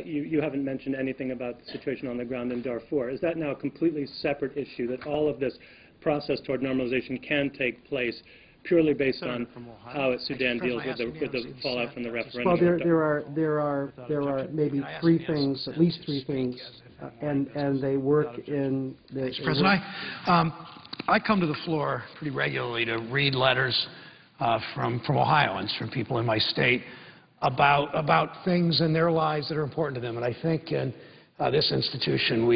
You haven't mentioned anything about the situation on the ground in Darfur. Is that now a completely separate issue, that all of this process toward normalization can take place purely based on how Sudan deals with the fallout from the referendum? Well, there are maybe three things, at least three things, and they work in the... Mr. President, I come to the floor pretty regularly to read letters from Ohioans, from people in my state, about things in their lives that are important to them. And I think in this institution,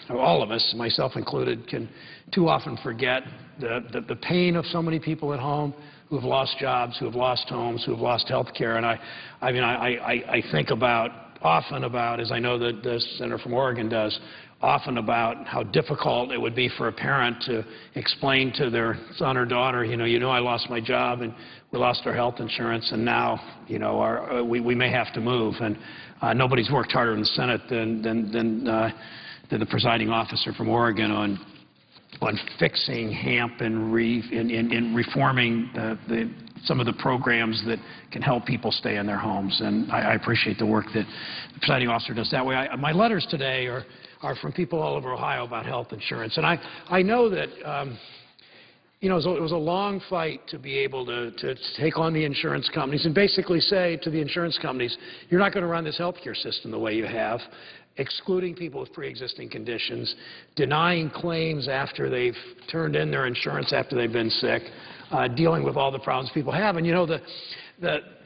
all of us, myself included, can too often forget the pain of so many people at home who have lost jobs, who have lost homes, who have lost health care. And I think often about, as I know that the senator from Oregon does, often about how difficult it would be for a parent to explain to their son or daughter, you know, I lost my job and we lost our health insurance, and now, we may have to move. And nobody's worked harder in the Senate than the presiding officer from Oregon on fixing HAMP and reforming some of the programs that can help people stay in their homes. And I appreciate the work that the presiding officer does that way. My letters today are from people all over Ohio about health insurance. And I know that, it was a long fight to be able to take on the insurance companies and basically say to the insurance companies, you're not going to run this health care system the way you have, excluding people with pre-existing conditions, denying claims after they've turned in their insurance after they've been sick, dealing with all the problems people have. And,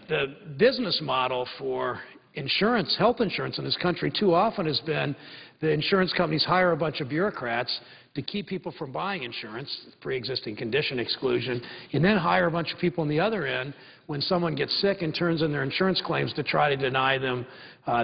the business model for insurance, health insurance in this country too often has been the insurance companies hire a bunch of bureaucrats to keep people from buying insurance, pre-existing condition exclusion, and then hire a bunch of people on the other end when someone gets sick and turns in their insurance claims to try to deny them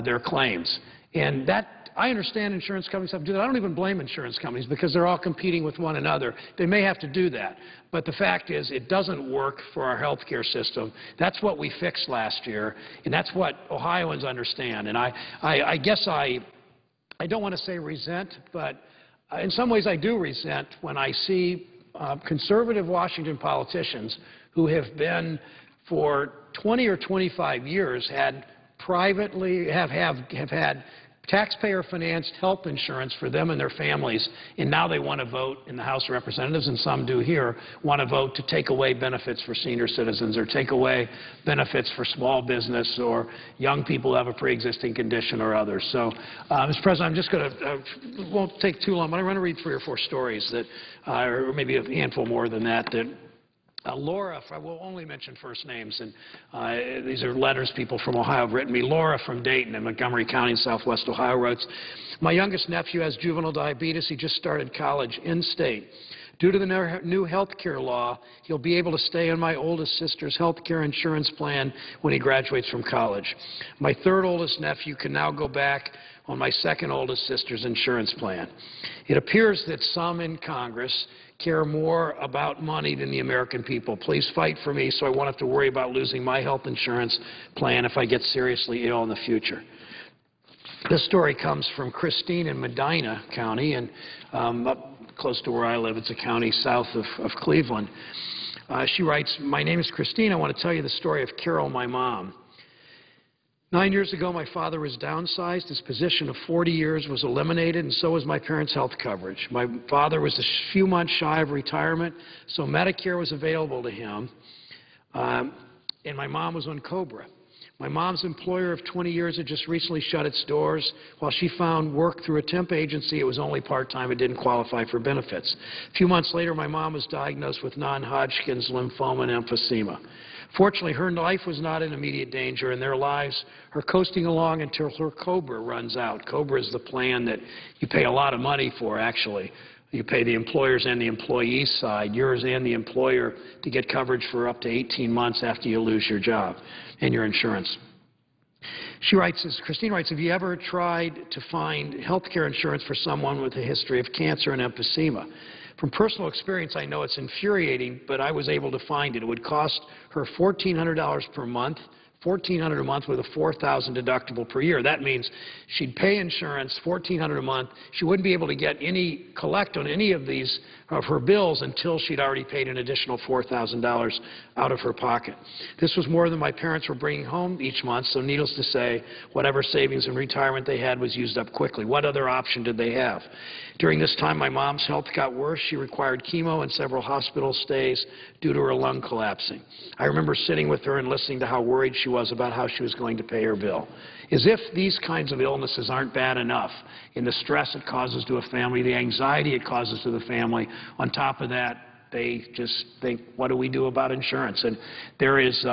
their claims. And I understand insurance companies have to do that. I don't even blame insurance companies because they're all competing with one another. They may have to do that. But the fact is it doesn't work for our health care system. That's what we fixed last year, and that's what Ohioans understand. And I guess I don't want to say resent, but in some ways I do resent when I see conservative Washington politicians who have been for 20 or 25 years have had taxpayer-financed health insurance for them and their families, and now they want to vote in the House of Representatives, and some do here, want to vote to take away benefits for senior citizens or take away benefits for small business or young people who have a pre-existing condition or others. So, Mr. President, I'm just going to, won't take too long, but I'm going to read 3 or 4 stories that, or maybe a handful more than that, Laura, I will only mention first names, and these are letters people from Ohio have written me. Laura from Dayton in Montgomery County in southwest Ohio writes, my youngest nephew has juvenile diabetes. He just started college in-state. Due to the new health care law, he'll be able to stay on my oldest sister's health care insurance plan when he graduates from college. My 3rd oldest nephew can now go back on my 2nd oldest sister's insurance plan. It appears that some in Congress care more about money than the American people. Please fight for me so I won't have to worry about losing my health insurance plan if I get seriously ill in the future. This story comes from Christine in Medina County, and up close to where I live. It's a county south of Cleveland. She writes, my name is Christine. I want to tell you the story of Carol, my mom. 9 years ago, my father was downsized. His position of 40 years was eliminated, and so was my parents' health coverage. My father was a few months shy of retirement, so Medicare was available to him, and my mom was on COBRA. My mom's employer of 20 years had just recently shut its doors. While she found work through a temp agency, it was only part-time and didn't qualify for benefits. A few months later, my mom was diagnosed with non-Hodgkin's lymphoma and emphysema. Fortunately, her life was not in immediate danger, and their lives are coasting along until her COBRA runs out. COBRA is the plan that you pay a lot of money for, actually. You pay the employers and the employees' side, yours and the employer, to get coverage for up to 18 months after you lose your job and your insurance. She writes, as Christine writes, have you ever tried to find health care insurance for someone with a history of cancer and emphysema? From personal experience, I know it's infuriating, but I was able to find it. It would cost her $1,400 per month $1,400 a month with a $4,000 deductible per year. That means she'd pay insurance $1,400 a month. She wouldn't be able to get collect on any of these of her bills until she'd already paid an additional $4,000 out of her pocket. This was more than my parents were bringing home each month, so needless to say, whatever savings and retirement they had was used up quickly. What other option did they have? During this time, my mom's health got worse. She required chemo and several hospital stays due to her lung collapsing. I remember sitting with her and listening to how worried she was about how she was going to pay her bill. As if these kinds of illnesses aren't bad enough in the stress it causes to a family, the anxiety it causes to the family. On top of that, they just think, what do we do about insurance? And there is,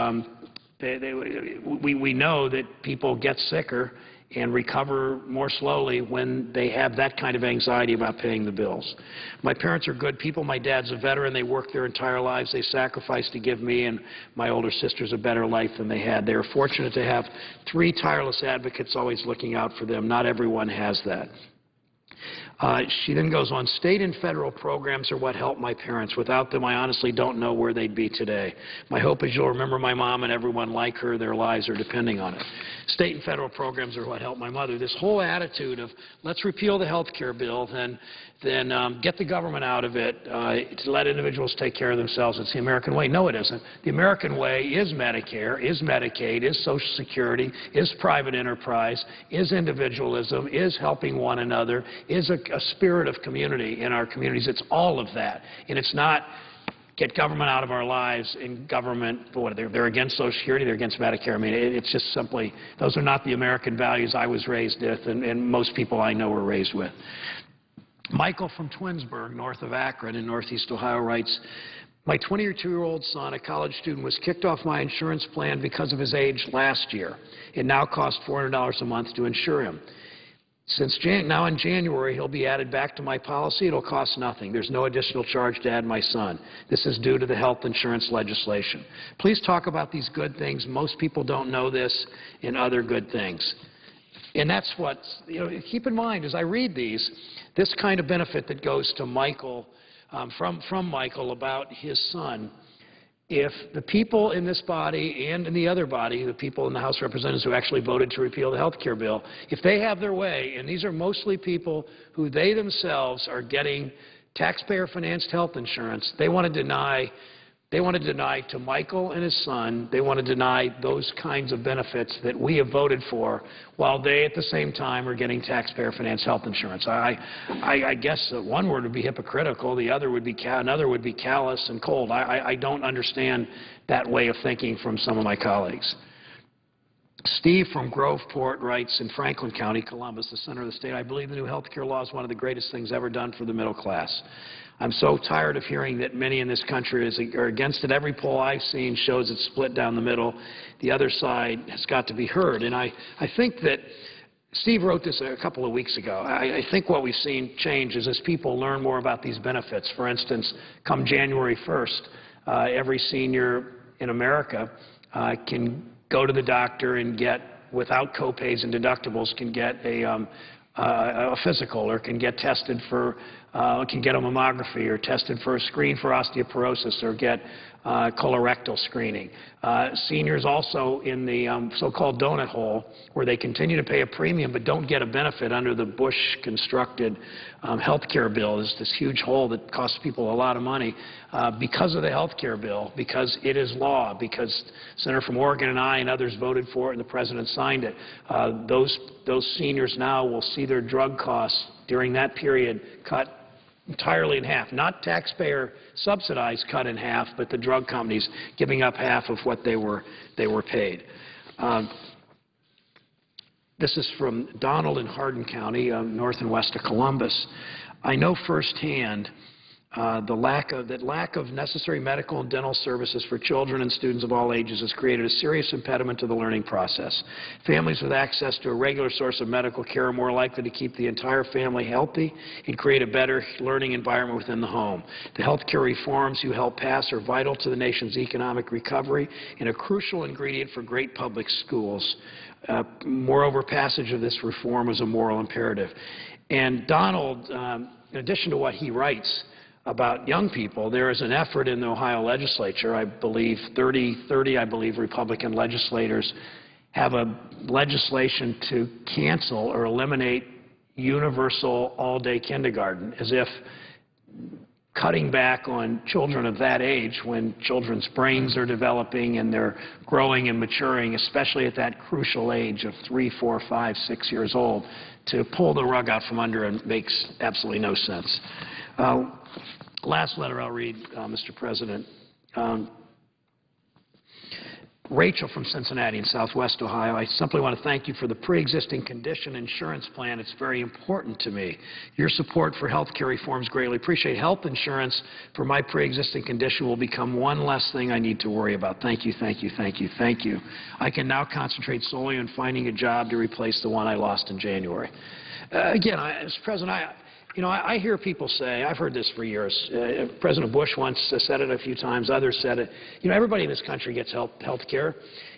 we know that people get sicker and recover more slowly when they have that kind of anxiety about paying the bills. My parents are good people. My dad's a veteran. They worked their entire lives. They sacrificed to give me and my older sisters a better life than they had. They were fortunate to have 3 tireless advocates always looking out for them. Not everyone has that. She then goes on, state and federal programs are what helped my parents. Without them, I honestly don't know where they'd be today. My hope is you'll remember my mom and everyone like her. Their lives are depending on it. State and federal programs are what helped my mother. This whole attitude of let's repeal the health care bill, then get the government out of it, to let individuals take care of themselves. It's the American way. No, it isn't. The American way is Medicare, is Medicaid, is Social Security, is private enterprise, is individualism, is helping one another, is a spirit of community in our communities. It's all of that. And it's not get government out of our lives and government, they're against Social Security, they're against Medicare. I mean, it's just simply, those are not the American values I was raised with and most people I know were raised with. Michael from Twinsburg, north of Akron in northeast Ohio, writes, my 22-year-old son, a college student, was kicked off my insurance plan because of his age last year. It now costs $400 a month to insure him. Since now in January, he'll be added back to my policy. It'll cost nothing. There's no additional charge to add my son. This is due to the health insurance legislation. Please talk about these good things. Most people don't know this and other good things. And that's what, keep in mind as I read these, this kind of benefit that goes to Michael, from Michael about his son, if the people in this body and in the other body, the people in the House of Representatives who actually voted to repeal the health care bill, if they have their way, and these are mostly people who they themselves are getting taxpayer-financed health insurance, they want to deny to Michael and his son, they want to deny those kinds of benefits that we have voted for while they at the same time are getting taxpayer-financed health insurance. I guess one word would be hypocritical, the other would be another would be callous and cold. I don't understand that way of thinking from some of my colleagues. Steve from Groveport writes, in Franklin County, Columbus, the center of the state, I believe the new health care law is one of the greatest things ever done for the middle class. I'm so tired of hearing that many in this country are against it. Every poll I've seen shows it's split down the middle. The other side has got to be heard. And I think that Steve wrote this a couple of weeks ago. I think what we've seen change is as people learn more about these benefits. For instance, come January 1st, every senior in America can go to the doctor and get, without copays and deductibles, can get a physical or can get tested for, can get a mammography or tested for a screen for osteoporosis or get colorectal screening. Seniors also in the so-called donut hole where they continue to pay a premium but don't get a benefit under the Bush-constructed health care bill. There's this huge hole that costs people a lot of money because of the health care bill, because it is law, because Senator from Oregon and I and others voted for it and the President signed it. Those seniors now will see their drug costs during that period cut entirely in half. Not taxpayer subsidized cut in half, but the drug companies giving up half of what they were paid. This is from Donald in Hardin County, north and west of Columbus. I know firsthand that lack of necessary medical and dental services for children and students of all ages has created a serious impediment to the learning process. Families with access to a regular source of medical care are more likely to keep the entire family healthy and create a better learning environment within the home. The health care reforms you help pass are vital to the nation's economic recovery and a crucial ingredient for great public schools. Moreover, passage of this reform is a moral imperative. And Donald, in addition to what he writes, about young people. There is an effort in the Ohio legislature, I believe 30 I believe, Republican legislators have a legislation to cancel or eliminate universal all-day kindergarten, as if cutting back on children of that age when children's brains are developing and they're growing and maturing, especially at that crucial age of 3, 4, 5, 6 years old, to pull the rug out from under them makes absolutely no sense. Last letter I'll read, Mr. President. Rachel from Cincinnati in Southwest Ohio. I simply want to thank you for the pre-existing condition insurance plan. It's very important to me. Your support for health care reform is greatly appreciated. Health insurance for my pre-existing condition will become one less thing I need to worry about. Thank you, thank you, thank you, thank you. I can now concentrate solely on finding a job to replace the one I lost in January. Again, Mr. President, I hear people say, I've heard this for years, President Bush once said it a few times, others said it, everybody in this country gets health care.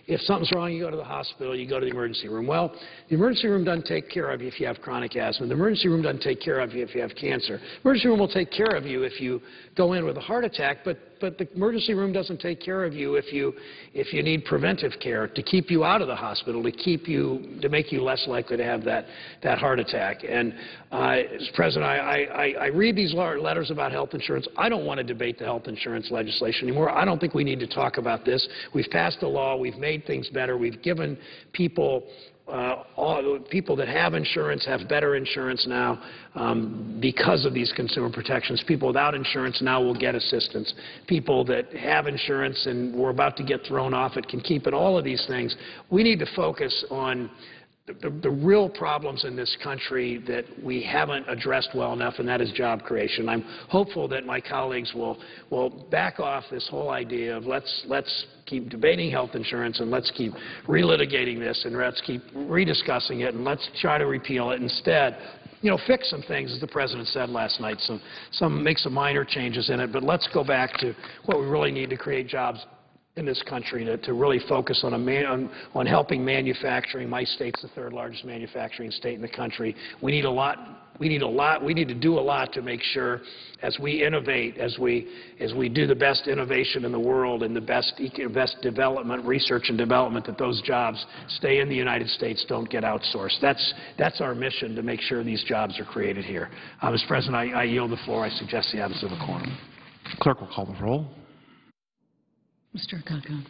If something's wrong, you go to the hospital, you go to the emergency room. Well, the emergency room doesn't take care of you if you have chronic asthma. The emergency room doesn't take care of you if you have cancer. The emergency room will take care of you if you go in with a heart attack, but the emergency room doesn't take care of you if you need preventive care to keep you out of the hospital, to make you less likely to have that heart attack. And, Mr. President, I read these letters about health insurance. I don't want to debate the health insurance legislation anymore. I don't think we need to talk about this. We've passed a law. We've made things better. We've given people people that have insurance have better insurance now because of these consumer protections. People without insurance now will get assistance. People that have insurance and were about to get thrown off it can keep it. All of these things. We need to focus on the real problems in this country that we haven't addressed well enough, and that is job creation. I'm hopeful that my colleagues will back off this whole idea of let's keep debating health insurance and let's keep relitigating this and let's keep rediscussing it and let's try to repeal it. Instead, fix some things, as the President said last night, make some minor changes in it, but let's go back to what we really need to create jobs in this country, to really focus on helping manufacturing. My state's the third largest manufacturing state in the country. We need to do a lot to make sure, as we innovate, as we do the best innovation in the world and the best development, research and development, that those jobs stay in the United States, don't get outsourced. That's our mission, to make sure these jobs are created here. Mr. President, I yield the floor. I suggest the absence of a quorum. Clerk will call the roll. Mr. Akaka.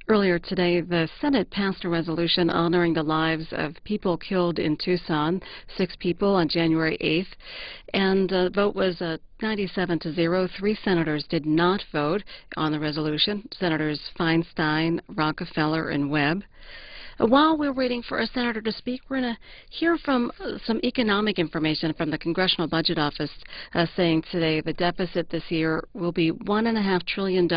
Earlier today, the Senate passed a resolution honoring the lives of people killed in Tucson, 6 people on January 8th, and the vote was 97-0. 3 senators did not vote on the resolution, Senators Feinstein, Rockefeller, and Webb. While we're waiting for a senator to speak, we're going to hear from some economic information from the Congressional Budget Office saying today the deficit this year will be $1.5 trillion,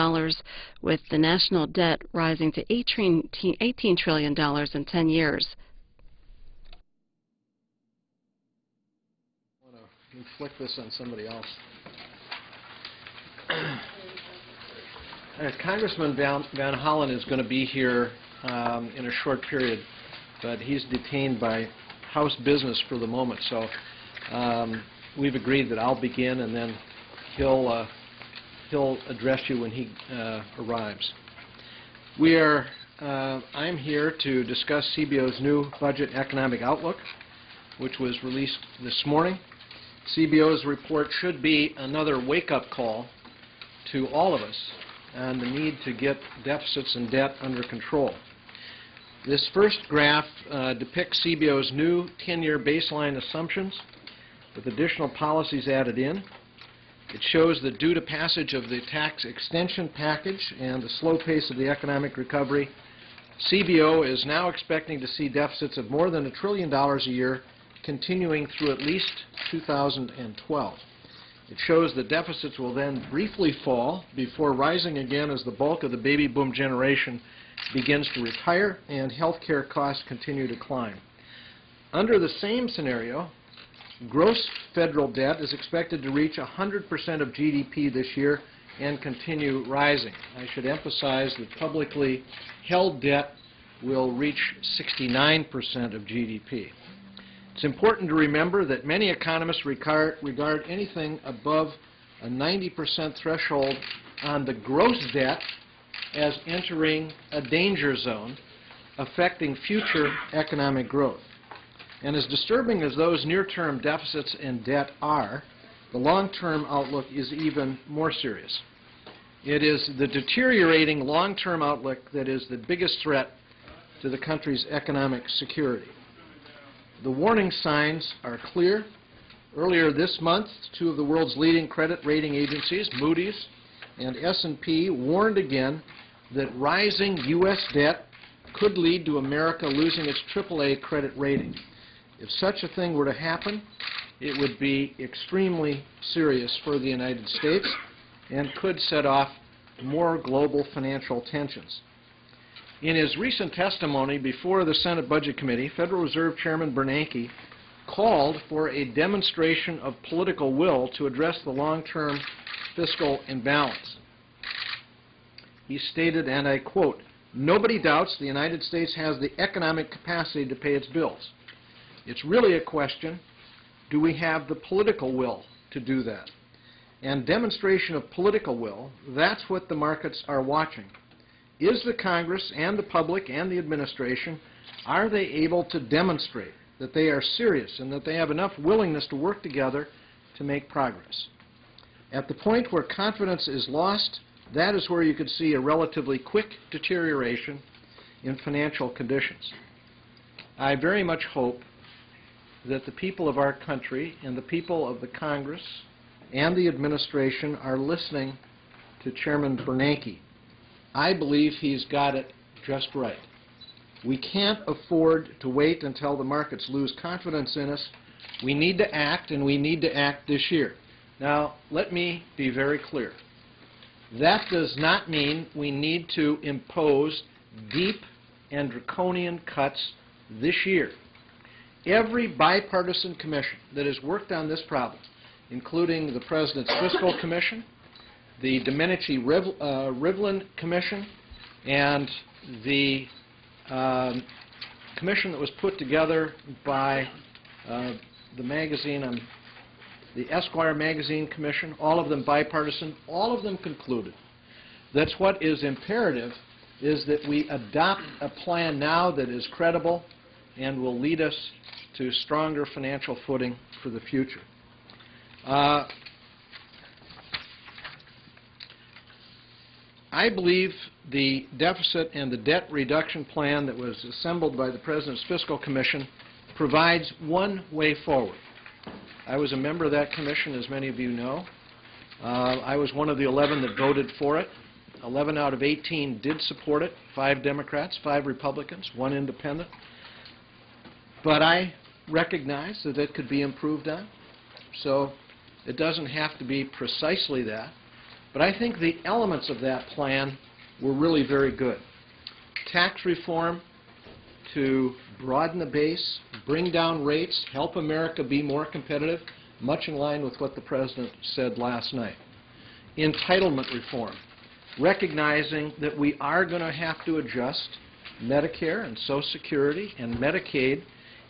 with the national debt rising to $18 trillion in 10 years. I want to inflict this on somebody else. Congressman Van Hollen is going to be here in a short period, but he's detained by House business for the moment. So we've agreed that I'll begin, and then he'll address you when he arrives. I'm here to discuss CBO's new budget economic outlook, which was released this morning. CBO's report should be another wake-up call to all of us on the need to get deficits and debt under control. This first graph depicts CBO's new 10-year baseline assumptions with additional policies added in. It shows that due to passage of the tax extension package and the slow pace of the economic recovery, CBO is now expecting to see deficits of more than $1 trillion a year continuing through at least 2012. It shows that deficits will then briefly fall before rising again as the bulk of the baby boom generation begins to retire and health care costs continue to climb. Under the same scenario, gross federal debt is expected to reach 100% of GDP this year and continue rising. I should emphasize that publicly held debt will reach 69% of GDP. It's important to remember that many economists regard anything above a 90% threshold on the gross debt as entering a danger zone affecting future economic growth. And as disturbing as those near-term deficits and debt are, the long-term outlook is even more serious. It is the deteriorating long-term outlook that is the biggest threat to the country's economic security. The warning signs are clear. Earlier this month, 2 of the world's leading credit rating agencies, Moody's and S&P, warned again that rising U.S. debt could lead to America losing its AAA credit rating. If such a thing were to happen, it would be extremely serious for the United States and could set off more global financial tensions. In his recent testimony before the Senate Budget Committee, Federal Reserve Chairman Bernanke called for a demonstration of political will to address the long-term fiscal imbalance. He stated, and I quote, "Nobody doubts the United States has the economic capacity to pay its bills. It's really a question, do we have the political will to do that? And demonstration of political will, that's what the markets are watching. Is the Congress and the public and the administration, are they able to demonstrate that they are serious and that they have enough willingness to work together to make progress? At the point where confidence is lost, that is where you could see a relatively quick deterioration in financial conditions. I very much hope that the people of our country and the people of the Congress and the administration are listening to Chairman Bernanke. I believe he's got it just right. We can't afford to wait until the markets lose confidence in us. We need to act, and we need to act this year. Now, let me be very clear. That does not mean we need to impose deep and draconian cuts this year. Every bipartisan commission that has worked on this problem, including the President's Fiscal Commission, the Domenici-Rivlin Commission, and the commission that was put together by the magazine, the Esquire Magazine Commission, all of them bipartisan, all of them concluded that what is imperative is that we adopt a plan now that is credible and will lead us to stronger financial footing for the future. I believe the deficit and the debt reduction plan that was assembled by the President's Fiscal Commission provides one way forward. I was a member of that commission, as many of you know. I was one of the 11 that voted for it. 11 out of 18 did support it, 5 Democrats, 5 Republicans, 1 independent. But I recognize that it could be improved on, so it doesn't have to be precisely that. But I think the elements of that plan were really very good. Tax reform to broaden the base, bring down rates, help America be more competitive, much in line with what the President said last night. Entitlement reform, recognizing that we are going to have to adjust Medicare and Social Security and Medicaid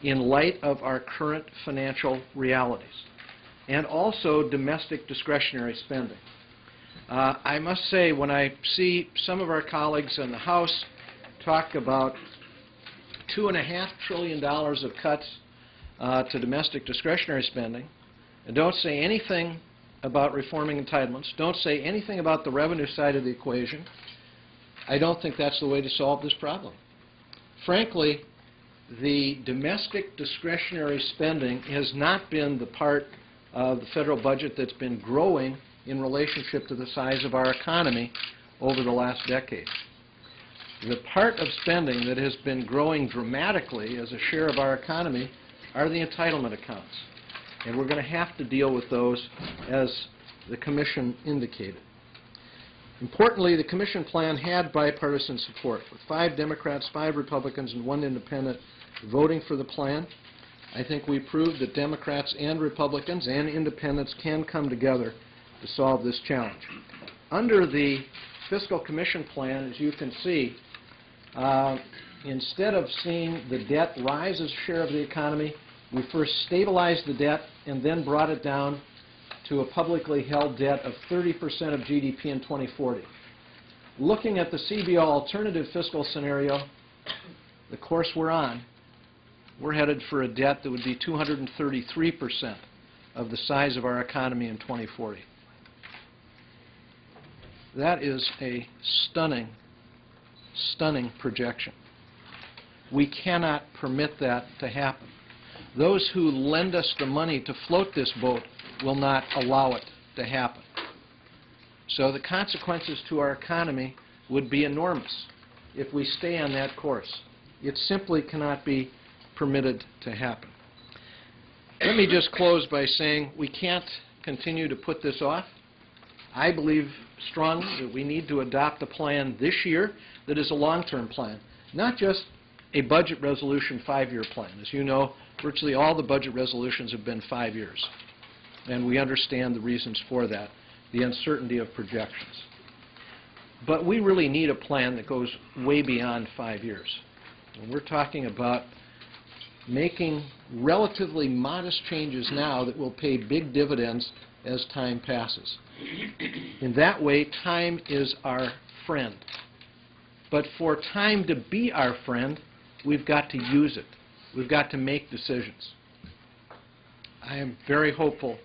in light of our current financial realities, and also domestic discretionary spending. I must say, when I see some of our colleagues in the House talk about $2.5 trillion of cuts to domestic discretionary spending, and don't say anything about reforming entitlements, don't say anything about the revenue side of the equation, I don't think that's the way to solve this problem. Frankly, the domestic discretionary spending has not been the part of the federal budget that's been growing in relationship to the size of our economy over the last decade. The part of spending that has been growing dramatically as a share of our economy are the entitlement accounts. And we're going to have to deal with those, as the Commission indicated. Importantly, the Commission plan had bipartisan support, with 5 Democrats, 5 Republicans, and 1 independent voting for the plan. I think we proved that Democrats and Republicans and independents can come together to solve this challenge. Under the Fiscal Commission plan, as you can see, instead of seeing the debt rise as a share of the economy, we first stabilized the debt and then brought it down to a publicly held debt of 30% of GDP in 2040. Looking at the CBO alternative fiscal scenario, the course we're on, we're headed for a debt that would be 233% of the size of our economy in 2040. That is a stunning, stunning projection. We cannot permit that to happen. Those who lend us the money to float this boat will not allow it to happen. So the consequences to our economy would be enormous if we stay on that course. It simply cannot be permitted to happen. Let me just close by saying we can't continue to put this off. I believe strongly that we need to adopt a plan this year that is a long-term plan, not just a budget resolution 5-year plan. As you know, virtually all the budget resolutions have been 5 years, and we understand the reasons for that, the uncertainty of projections. But we really need a plan that goes way beyond 5 years. And we're talking about making relatively modest changes now that will pay big dividends as time passes. In that way, time is our friend. But for time to be our friend, we've got to use it. We've got to make decisions. I am very hopeful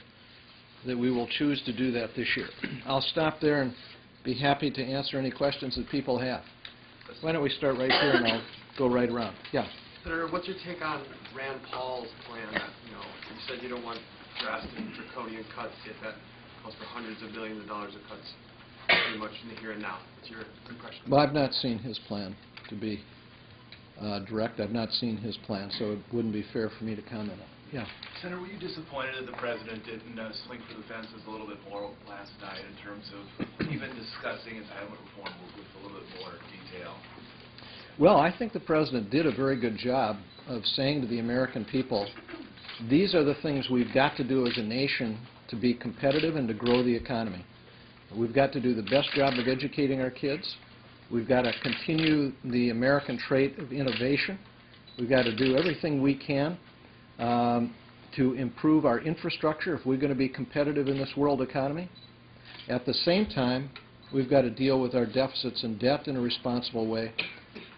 that we will choose to do that this year. I'll stop there and be happy to answer any questions that people have. Why don't we start right here and I'll go right around. Yeah. Senator, what's your take on Rand Paul's plan that, you said you don't want drastic draconian cuts, yet that calls for hundreds of billions of dollars of cuts pretty much in the here and now. What's your impression? Well, I've not seen his plan, to be direct. I've not seen his plan, so it wouldn't be fair for me to comment on it. Yeah. Senator, were you disappointed that the President didn't swing for the fences a little bit more last night in terms of even discussing entitlement reform with a little bit more detail? Well, I think the President did a very good job of saying to the American people, these are the things we've got to do as a nation to be competitive and to grow the economy. We've got to do the best job of educating our kids. We've got to continue the American trait of innovation. We've got to do everything we can to improve our infrastructure if we're going to be competitive in this world economy. At the same time, we've got to deal with our deficits and debt in a responsible way,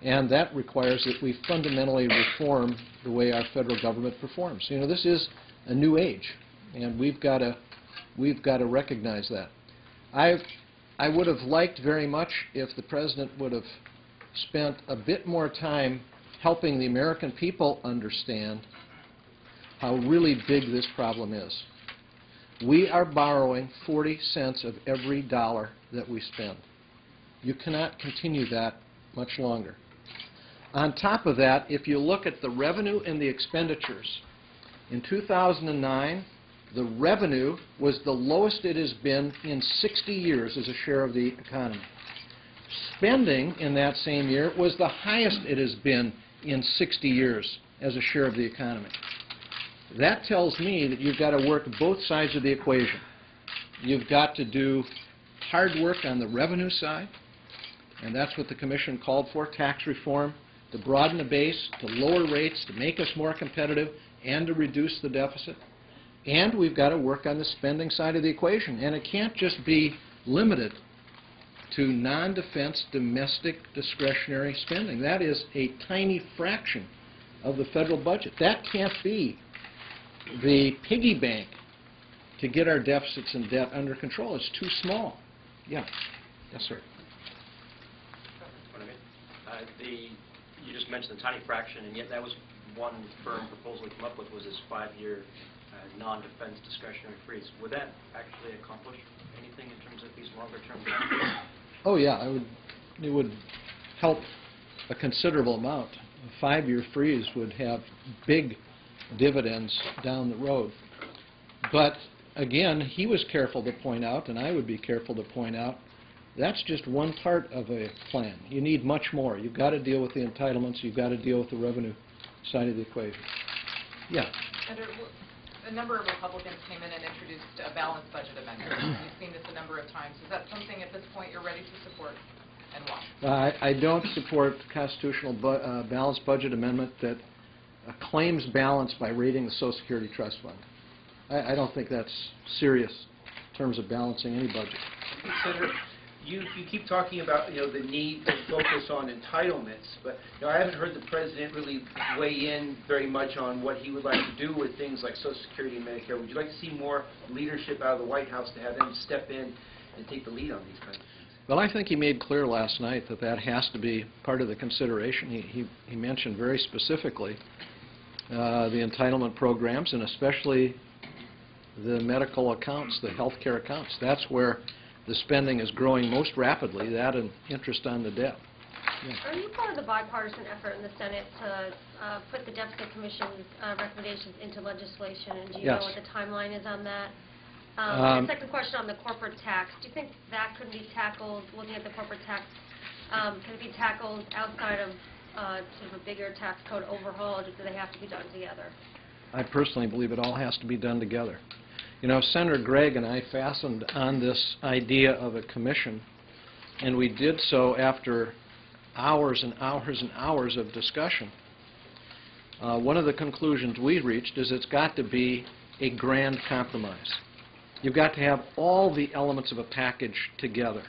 and that requires that we fundamentally reform the way our federal government performs. This is a new age, and we've got to recognize that. I would have liked very much if the President would have spent a bit more time helping the American people understand how really big this problem is. We are borrowing 40 cents of every dollar that we spend. You cannot continue that much longer. On top of that, if you look at the revenue and the expenditures, in 2009, the revenue was the lowest it has been in 60 years as a share of the economy. Spending in that same year was the highest it has been in 60 years as a share of the economy. That tells me that you've got to work both sides of the equation. You've got to do hard work on the revenue side, and that's what the Commission called for, tax reform, to broaden the base, to lower rates, to make us more competitive, and to reduce the deficit. And we've got to work on the spending side of the equation. And it can't just be limited to non-defense domestic discretionary spending. That is a tiny fraction of the federal budget. That can't be the piggy bank to get our deficits and debt under control. It's too small. Yeah. Yes, sir. You just mentioned the tiny fraction, and yet that was one firm proposal we came up with was this 5-year non-defense discretionary freeze. Would that actually accomplish anything in terms of these longer-term plans? Oh, yeah. It would help a considerable amount. A 5-year freeze would have big dividends down the road. But, again, he was careful to point out, and I would be careful to point out, that's just one part of a plan. You need much more. You've got to deal with the entitlements. You've got to deal with the revenue side of the equation. Yeah. Senator, a number of Republicans came in and introduced a balanced budget amendment. You've seen this a number of times. Is that something at this point you're ready to support, and why? I don't support constitutional balanced budget amendment that claims balance by raiding the Social Security Trust Fund. I don't think that's serious in terms of balancing any budget. Senator, you keep talking about the need to focus on entitlements, but I haven't heard the President really weigh in very much on what he would like to do with things like Social Security and Medicare. Would you like to see more leadership out of the White House to have them step in and take the lead on these kinds of things? Well, I think he made clear last night that that has to be part of the consideration. He mentioned very specifically the entitlement programs, and especially the medical accounts, the health care accounts. That's where the spending is growing most rapidly, that and interest on the debt. Yeah. Are you part of the bipartisan effort in the Senate to put the Deficit Commission's recommendations into legislation, and do you know what the timeline is on that? The second question on the corporate tax, do you think that could be tackled, looking at the corporate tax, can it be tackled outside of sort of a bigger tax code overhaul, or do they have to be done together? I personally believe it all has to be done together. Senator Gregg and I fastened on this idea of a commission, and we did so after hours and hours and hours of discussion. One of the conclusions we reached is it's got to be a grand compromise. You've got to have all the elements of a package together.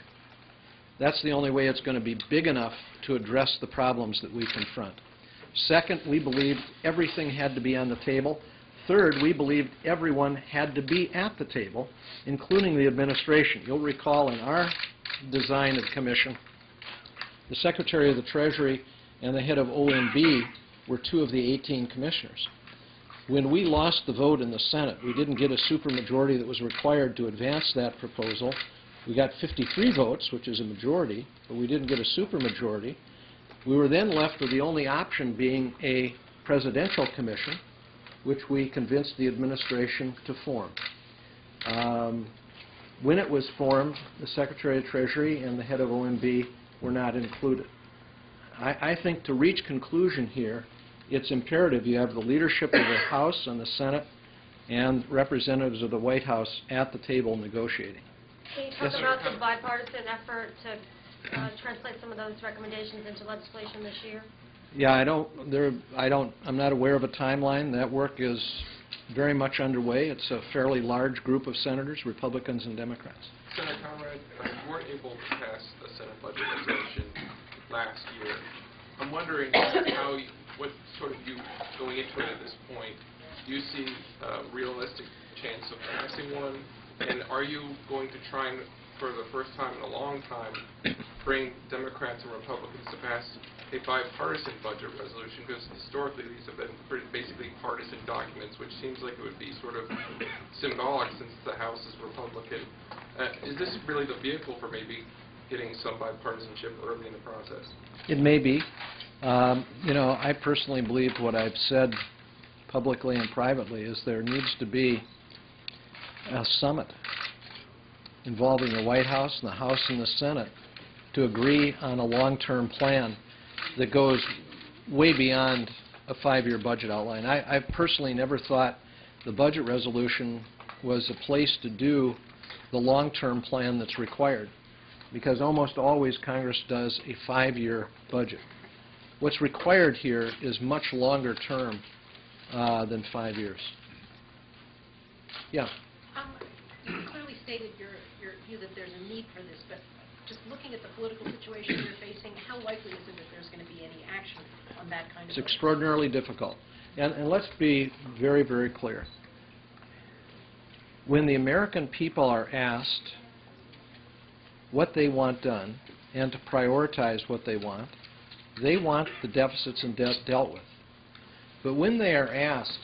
That's the only way it's going to be big enough to address the problems that we confront. Second, we believed everything had to be on the table. Third, we believed everyone had to be at the table, including the administration. You'll recall in our design of the commission, the Secretary of the Treasury and the head of OMB were 2 of the 18 commissioners. When we lost the vote in the Senate, we didn't get a supermajority that was required to advance that proposal. We got 53 votes, which is a majority, but we didn't get a supermajority. We were then left with the only option being a presidential commission, which we convinced the administration to form. When it was formed, the Secretary of Treasury and the head of OMB were not included. I think to reach conclusion here, it's imperative you have the leadership of the House and the Senate and representatives of the White House at the table negotiating. Can you talk about the bipartisan effort to translate some of those recommendations into legislation this year? Yeah, I'm not aware of a timeline. That work is very much underway. It's a fairly large group of senators, Republicans and Democrats. Senator Conrad, you weren't able to pass a Senate budget resolution last year. I'm wondering what sort of view going into it at this point. Do you see a realistic chance of passing one? And are you going to try and for the first time in a long time, bring Democrats and Republicans to pass a bipartisan budget resolution, because historically these have been basically partisan documents, which seems like it would be sort of symbolic since the House is Republican. Is this really the vehicle for maybe getting some bipartisanship early in the process? It may be. You know, I personally believe what I've said publicly and privately is there needs to be a summit involving the White House and the House and the Senate to agree on a long-term plan that goes way beyond a 5-year budget outline. I've personally never thought the budget resolution was a place to do the long-term plan that's required, because almost always Congress does a 5-year budget. What's required here is much longer term than 5 years. Yeah? You clearly stated your view that there's a need for this, but just looking at the political situation you're facing, how likely is it that there's going to be any action on that kind of It's extraordinarily difficult. And let's be very, very clear. When the American people are asked what they want done and to prioritize what they want the deficits and debt dealt with. But when they are asked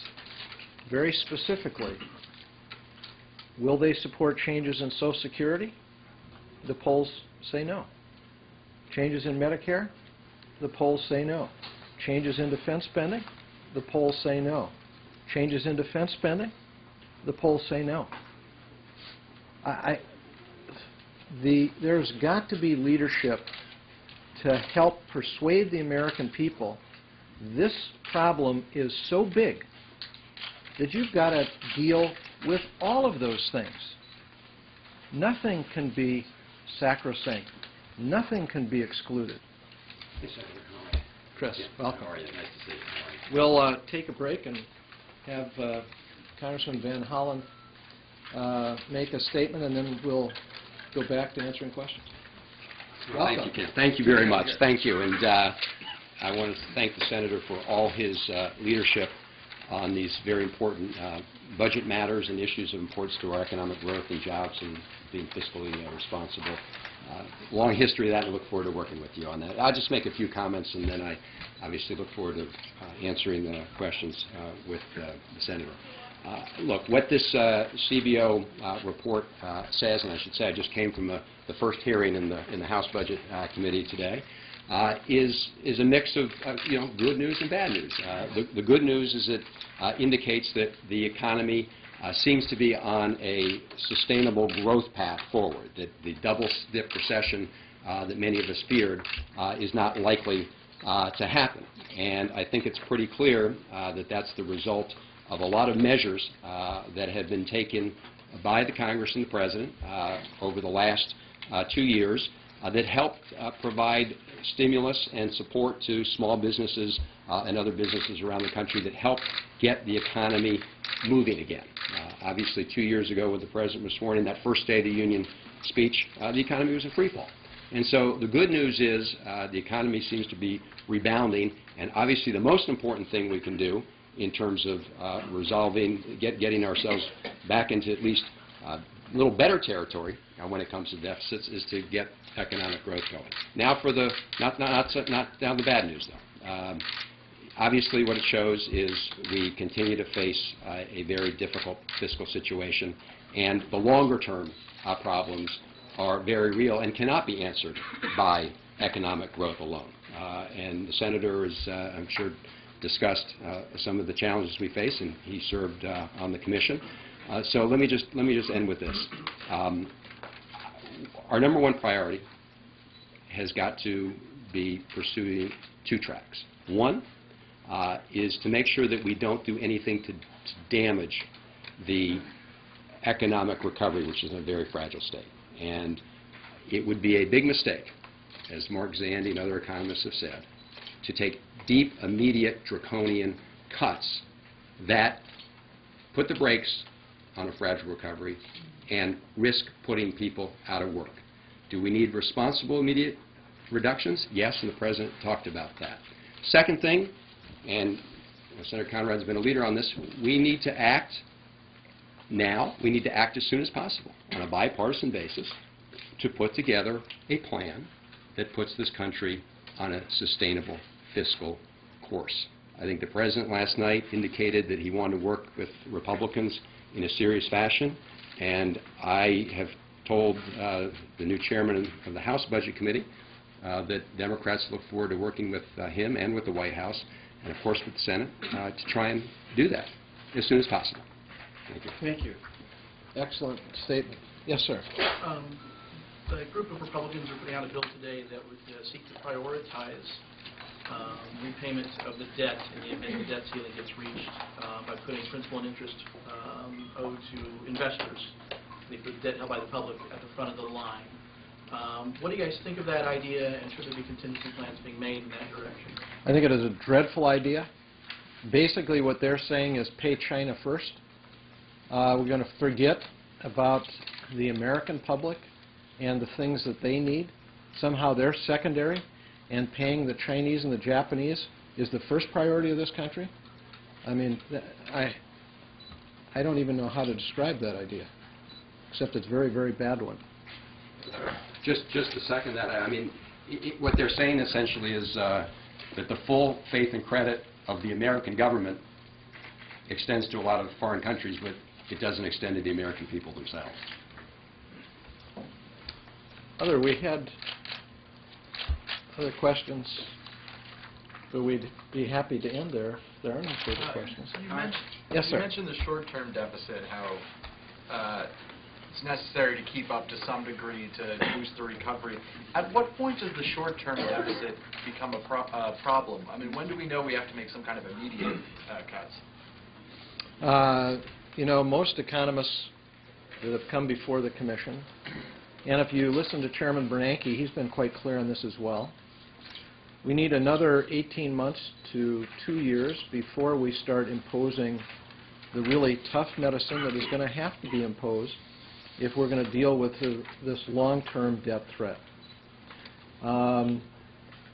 very specifically, will they support changes in Social Security? The polls say no. Changes in Medicare? The polls say no. Changes in defense spending? The polls say no. Changes in defense spending? The polls say no. There's got to be leadership to help persuade the American people this problem is so big that you've got to deal with all of those things. Nothing can be sacrosanct. Nothing can be excluded. Hey, Senator Conway. Chris, yeah, welcome. How are you? Nice to see you. We'll take a break and have Congressman Van Hollen make a statement, and then we'll go back to answering questions. Well, thank you, Ken. Thank you very much. Thank you. And I want to thank the Senator for all his leadership on these very important budget matters and issues of importance to our economic growth and jobs and being fiscally responsible. Long history of that, and look forward to working with you on that. I'll just make a few comments, and then I obviously look forward to answering the questions with the Senator. Look, what this CBO report says, and I should say I just came from the first hearing in the House Budget Committee today, is a mix of good news and bad news. The good news is it indicates that the economy seems to be on a sustainable growth path forward, that the double-dip recession that many of us feared is not likely to happen. And I think it's pretty clear that that's the result of a lot of measures that have been taken by the Congress and the President over the last 2 years that helped provide stimulus and support to small businesses and other businesses around the country that helped get the economy moving again. Obviously, 2 years ago when the President was sworn in, that first State of the Union speech, the economy was in free fall. And so the good news is the economy seems to be rebounding, and obviously the most important thing we can do in terms of getting ourselves back into at least a little better territory when it comes to deficits is to get economic growth going. Now for the not the bad news though. Obviously what it shows is we continue to face a very difficult fiscal situation, and the longer term problems are very real and cannot be answered by economic growth alone. And the Senator has, I'm sure, discussed some of the challenges we face, and he served on the commission. So let me just end with this. Our number one priority has got to be pursuing 2 tracks. One is to make sure that we don't do anything to damage the economic recovery, which is in a very fragile state. And it would be a big mistake, as Mark Zandi and other economists have said, to take deep, immediate, draconian cuts that put the brakes on a fragile recovery and risk putting people out of work. Do we need responsible immediate reductions? Yes, and the President talked about that. Second thing, and Senator Conrad's been a leader on this, we need to act now. We need to act as soon as possible on a bipartisan basis to put together a plan that puts this country on a sustainable fiscal course. I think the President last night indicated that he wanted to work with Republicans in a serious fashion, and I have told the new chairman of the House Budget Committee that Democrats look forward to working with him and with the White House, and of course with the Senate, to try and do that as soon as possible. Thank you. Thank you. Excellent statement. Yes, sir. The group of Republicans are putting out a bill today that would seek to prioritize repayment of the debt in the event the debt ceiling gets reached by putting principal and interest owed to investors. They put debt held by the public at the front of the line. What do you guys think of that idea, and should there be contingency plans being made in that direction? I think it is a dreadful idea. Basically what they're saying is pay China first. We're going to forget about the American public and the things that they need. Somehow they're secondary, and paying the Chinese and the Japanese is the first priority of this country. I mean, I don't even know how to describe that idea, except it's a very, very bad one. Just to second that, I mean, what they're saying essentially is that the full faith and credit of the American government extends to a lot of foreign countries, but it doesn't extend to the American people themselves. We had other questions, but we'd be happy to end there if there are no further questions. Yes, sir. You mentioned the short-term deficit, how it's necessary to keep up to some degree to boost the recovery. At what point does the short-term deficit become a problem? I mean, when do we know we have to make some kind of immediate cuts? You know, most economists that have come before the Commission, and if you listen to Chairman Bernanke, he's been quite clear on this as well. We need another 18 months to 2 years before we start imposing the really tough medicine that is going to have to be imposed if we're going to deal with this long-term debt threat. And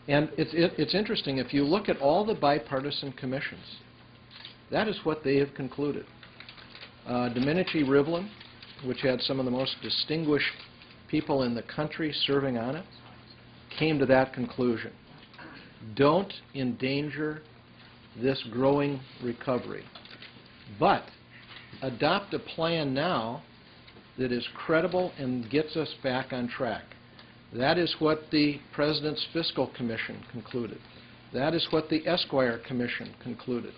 it's interesting, if you look at all the bipartisan commissions, that is what they have concluded. Domenici-Rivlin, which had some of the most distinguished people in the country serving on it, came to that conclusion. Don't endanger this growing recovery, but adopt a plan now that is credible and gets us back on track. That is what the President's Fiscal Commission concluded. That is what the Esquire Commission concluded.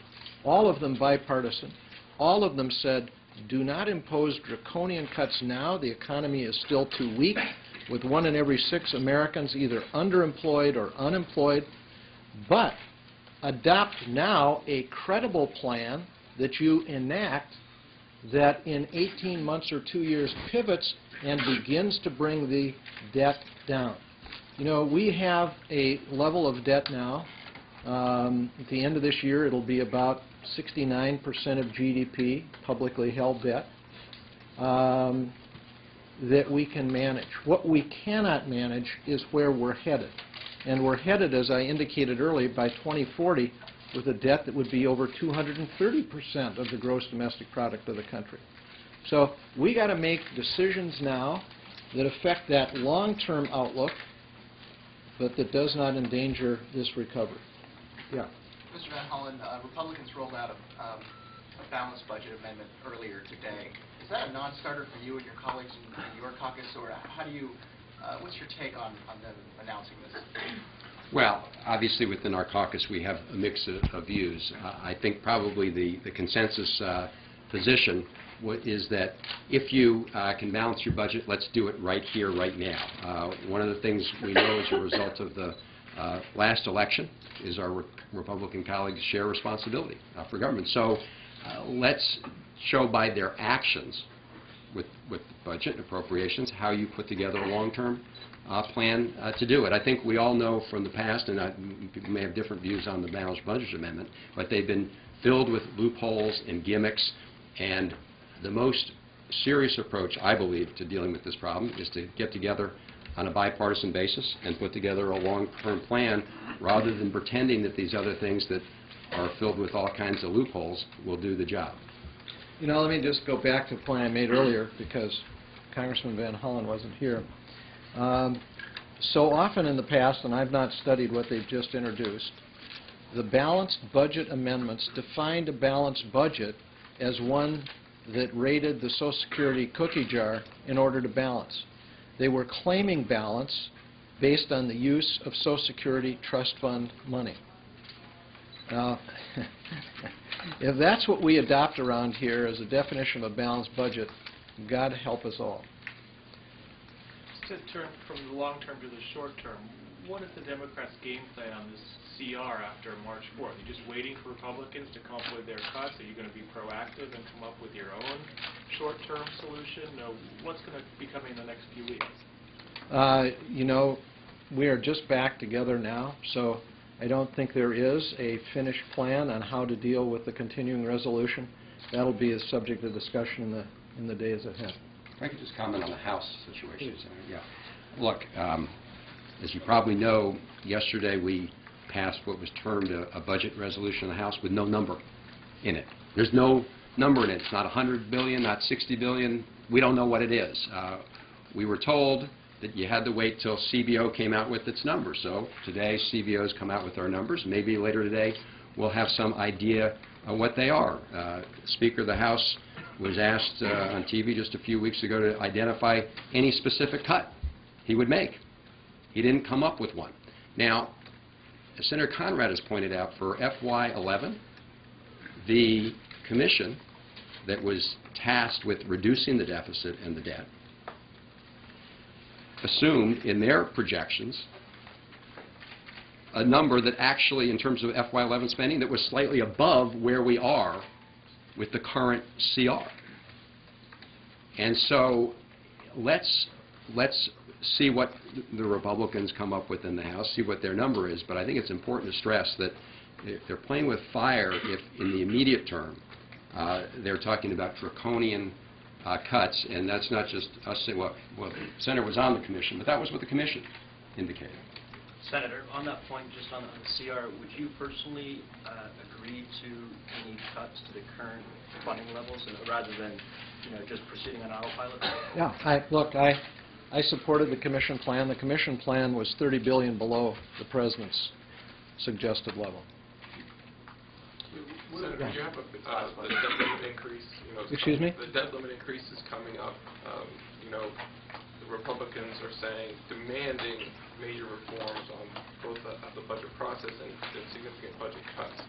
All of them bipartisan. All of them said, do not impose draconian cuts now. The economy is still too weak, with 1 in every 6 Americans either underemployed or unemployed. But adopt now a credible plan that you enact that in 18 months or 2 years pivots and begins to bring the debt down. You know, we have a level of debt now. At the end of this year, it'll be about 69% of GDP, publicly held debt, that we can manage. What we cannot manage is where we're headed. And we're headed, as I indicated earlier, by 2040 with a debt that would be over 230% of the gross domestic product of the country. So we got to make decisions now that affect that long-term outlook, but that does not endanger this recovery. Yeah. Mr. Van Hollen, Republicans rolled out a balanced budget amendment earlier today. Is that a non-starter for you and your colleagues in your caucus, or how do you, what's your take on them announcing this? Well, obviously within our caucus we have a mix of views. I think probably the consensus position is that if you can balance your budget, let's do it right here, right now. One of the things we know as a result of the last election is our Republican colleagues share responsibility for government. So let's show by their actions with the budget and appropriations how you put together a long-term plan to do it. I think we all know from the past, and people may have different views on the balanced budget amendment, but they've been filled with loopholes and gimmicks, and the most serious approach, I believe, to dealing with this problem is to get together on a bipartisan basis and put together a long-term plan rather than pretending that these other things that are filled with all kinds of loopholes will do the job. You know, let me just go back to the point I made earlier because Congressman Van Hollen wasn't here. So often in the past, and I've not studied what they've just introduced, the balanced budget amendments defined a balanced budget as one that raided the Social Security cookie jar in order to balance. They were claiming balance based on the use of Social Security trust fund money. Now, if that's what we adopt around here as a definition of a balanced budget, God help us all. To turn from the long term to the short term, what is the Democrats' game plan on this CR after March 4th? Are you just waiting for Republicans to come up with their cuts? Are you going to be proactive and come up with your own short-term solution? No, what's going to be coming in the next few weeks? You know, we are just back together now, so I don't think there is a finished plan on how to deal with the continuing resolution. That'll be a subject of discussion in the days ahead. If I could just comment on the House situation. Yeah. Look, as you probably know, yesterday we passed what was termed a budget resolution in the House with no number in it. There's no number in it. It's not $100 billion, not $60 billion. We don't know what it is. We were told that you had to wait till CBO came out with its numbers. So today CBO's come out with our numbers. Maybe later today we'll have some idea of what they are. Speaker of the House was asked on TV just a few weeks ago to identify any specific cut he would make. He didn't come up with one. Now, as Senator Conrad has pointed out, for FY11, the commission that was tasked with reducing the deficit and the debt assumed in their projections a number that actually, in terms of FY11 spending, that was slightly above where we are with the current CR. And so let's see what the Republicans come up with in the House, see what their number is. But I think it's important to stress that if they're playing with fire, if in the immediate term they're talking about draconian cuts, and that's not just us saying, well, the Senator was on the commission, but that was what the commission indicated. Senator, on that point, just on the CR, would you personally agree to any cuts to the current funding levels, rather than just proceeding on autopilot? Yeah, look, I supported the commission plan. The commission plan was $30 billion below the president's suggested level. Senator, you have the debt limit increase. Excuse me? The debt limit increase is coming up. The Republicans are saying, demanding major reforms on both the budget process and significant budget cuts.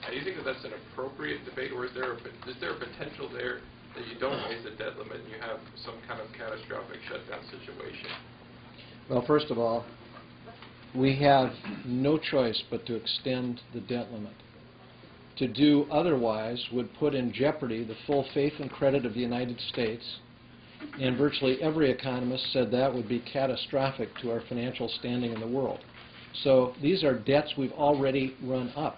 Do you think that that's an appropriate debate, or is there a potential there that you don't raise the debt limit and you have some kind of catastrophic shutdown situation? Well, first of all, we have no choice but to extend the debt limit. To do otherwise would put in jeopardy the full faith and credit of the United States, and virtually every economist said that would be catastrophic to our financial standing in the world. So these are debts we've already run up.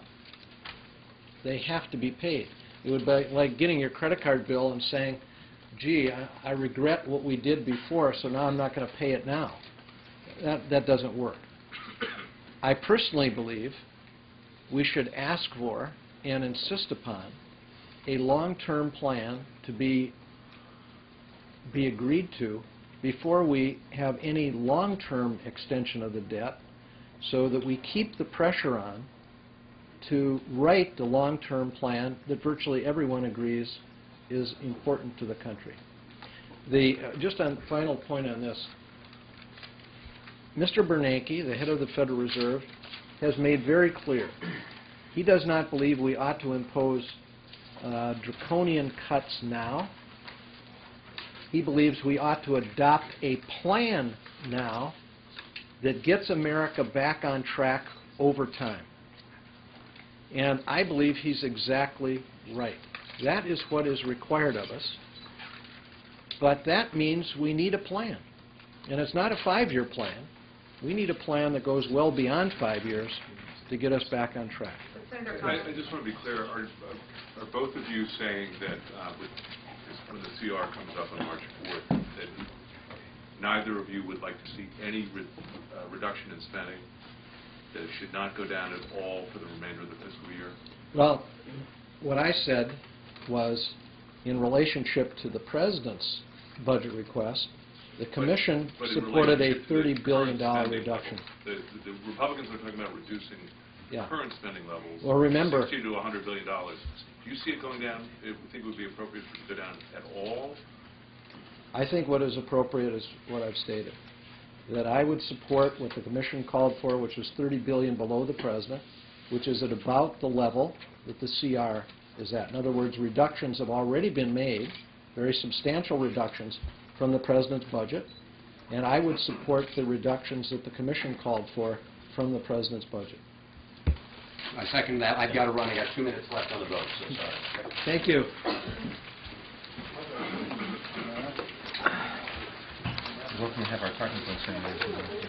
They have to be paid. It would be like getting your credit card bill and saying, gee, I regret what we did before, so now I'm not going to pay it now. That doesn't work. I personally believe we should ask for and insist upon a long-term plan to be agreed to before we have any long-term extension of the debt, so that we keep the pressure on to write the long-term plan that virtually everyone agrees is important to the country. Just on final point on this, Mr. Bernanke, the head of the Federal Reserve, has made very clear he does not believe we ought to impose draconian cuts now. He believes we ought to adopt a plan now that gets America back on track over time. And I believe he's exactly right. That is what is required of us. But that means we need a plan. And it's not a 5-year plan. We need a plan that goes well beyond 5 years to get us back on track. I just want to be clear. Are both of you saying that when the CR comes up on March 4th, that neither of you would like to see any reduction in spending, that it should not go down at all for the remainder of the fiscal year? Well, what I said was, in relationship to the President's budget request, The commission But in supported a relationship to the $30 billion current spending reduction. level, The Republicans are talking about reducing Yeah. current spending levels. Well, remember- 60 to $100 billion. Do you see it going down? Do you think it would be appropriate for it to go down at all? I think what is appropriate is what I've stated, that I would support what the commission called for, which was $30 billion below the president, which is at about the level that the CR is at. In other words, reductions have already been made, very substantial reductions from the president's budget, and I would support the reductions that the commission called for from the president's budget. I second that. I've got to run. I got 2 minutes left on the vote, so sorry. Thank you. We're going to have our technical examination.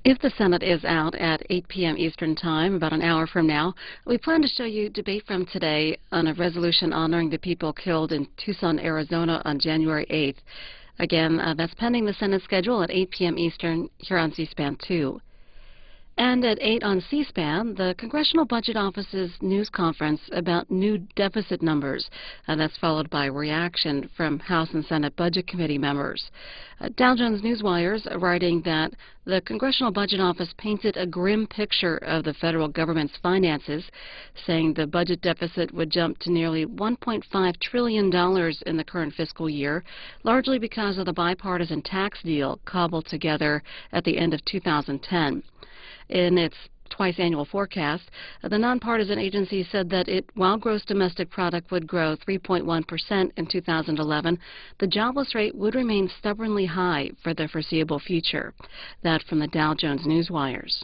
If the Senate is out at 8 p.m. Eastern Time, about an hour from now, we plan to show you debate from today on a resolution honoring the people killed in Tucson, Arizona on January 8th. Again, that's pending the Senate schedule at 8 p.m. Eastern here on C-SPAN 2. And at 8 on C-SPAN, the Congressional Budget Office's news conference about new deficit numbers. That's followed by reaction from House and Senate Budget Committee members. Dow Jones Newswire's writing that the Congressional Budget Office painted a grim picture of the federal government's finances, saying the budget deficit would jump to nearly $1.5 trillion in the current fiscal year, largely because of the bipartisan tax deal cobbled together at the end of 2010. In its twice-annual forecast, the nonpartisan agency said that while gross domestic product would grow 3.1% in 2011, the jobless rate would remain stubbornly high for the foreseeable future. That from the Dow Jones Newswires.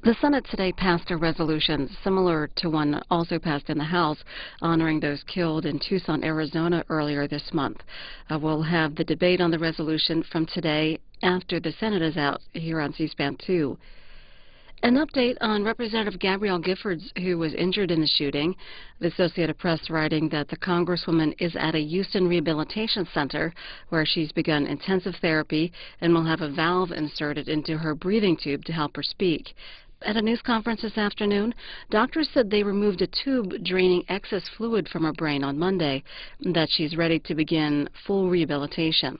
The Senate today passed a resolution similar to one also passed in the House honoring those killed in Tucson, Arizona earlier this month. We'll have the debate on the resolution from today after the Senate is out here on C-SPAN 2. An update on Representative Gabrielle Giffords, who was injured in the shooting. The Associated Press writing that the Congresswoman is at a Houston Rehabilitation Center where she's begun intensive therapy and will have a valve inserted into her breathing tube to help her speak. At a news conference this afternoon, doctors said they removed a tube draining excess fluid from her brain on Monday, and that she's ready to begin full rehabilitation.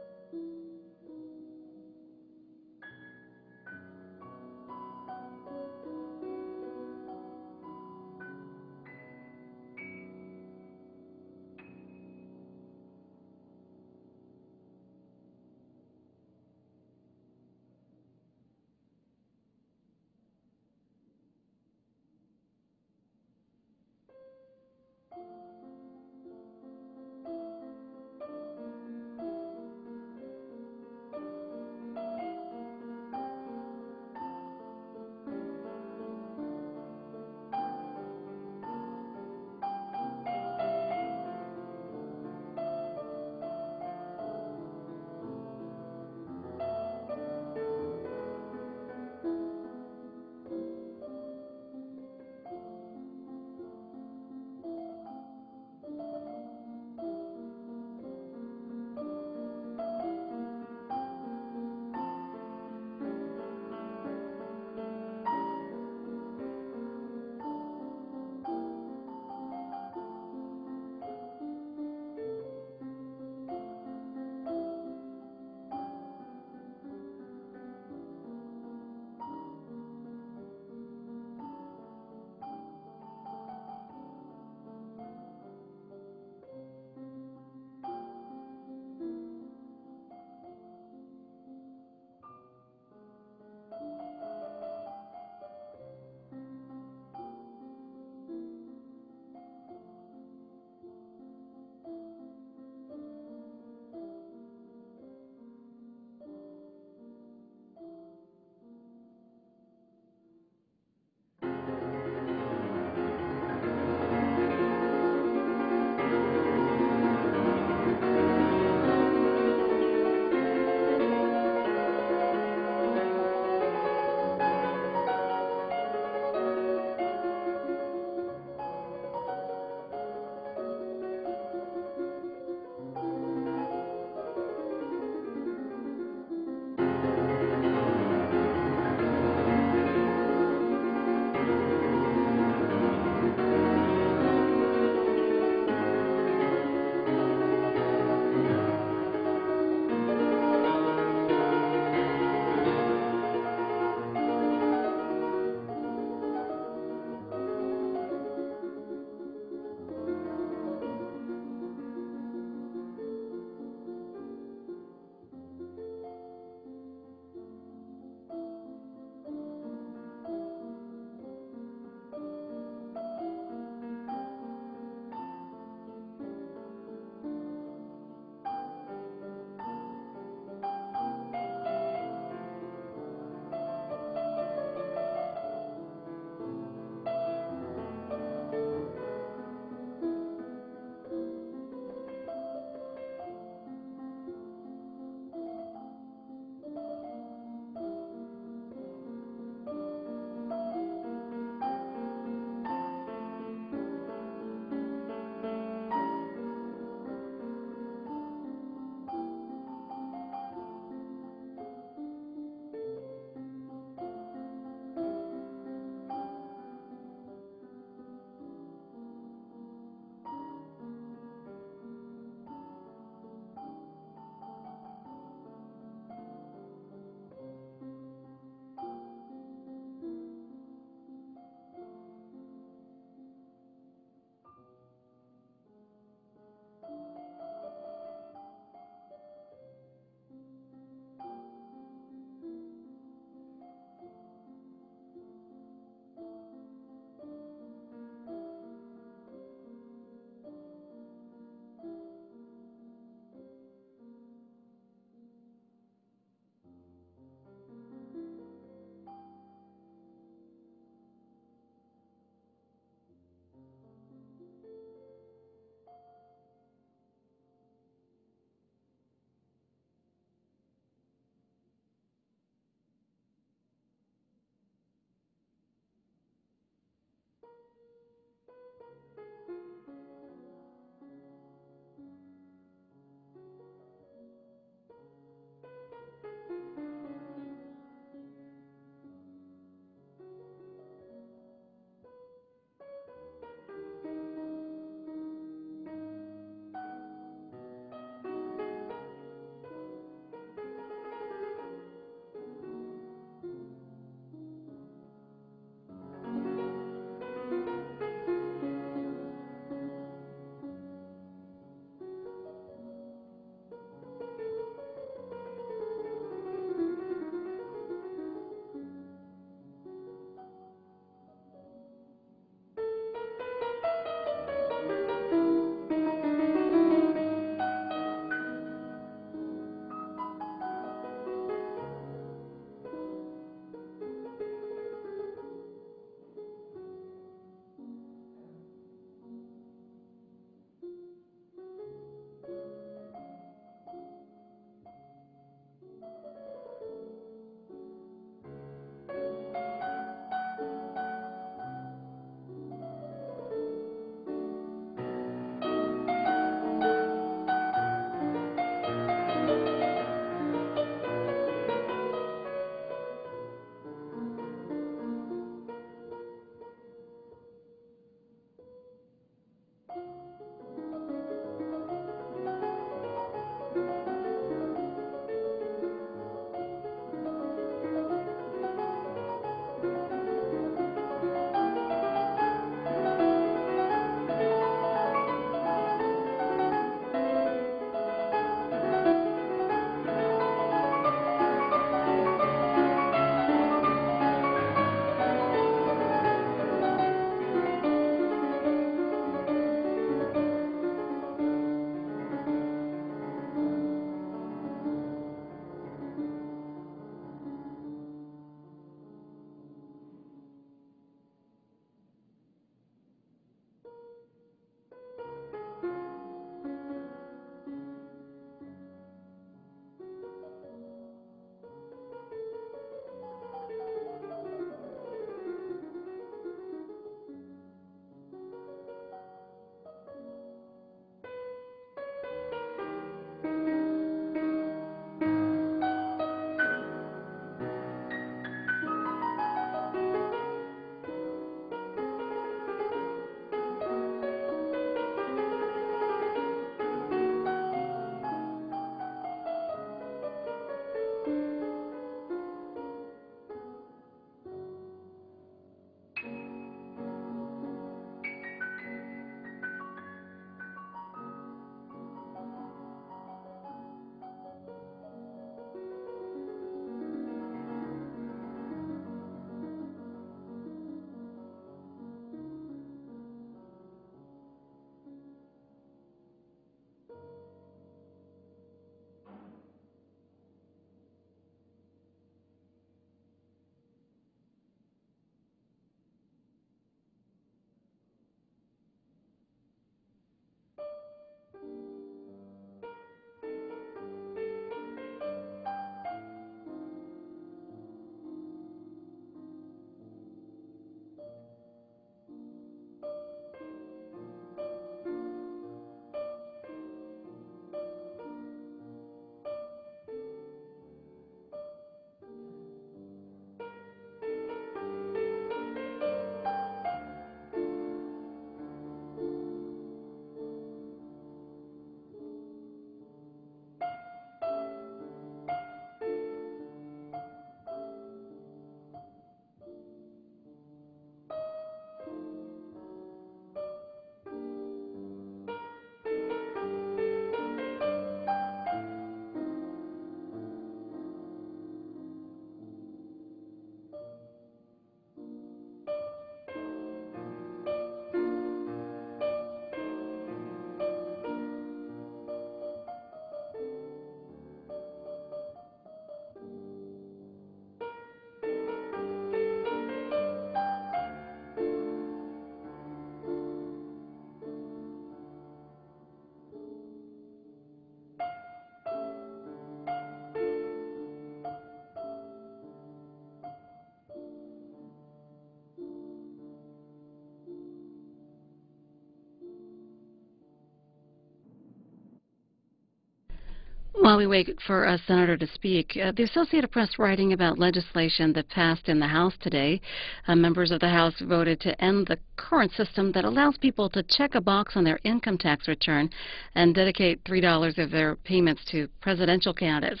While we wait for a senator to speak, the Associated Press writing about legislation that passed in the House today. Members of the House voted to end the current system that allows people to check a box on their income tax return and dedicate $3 of their payments to presidential candidates.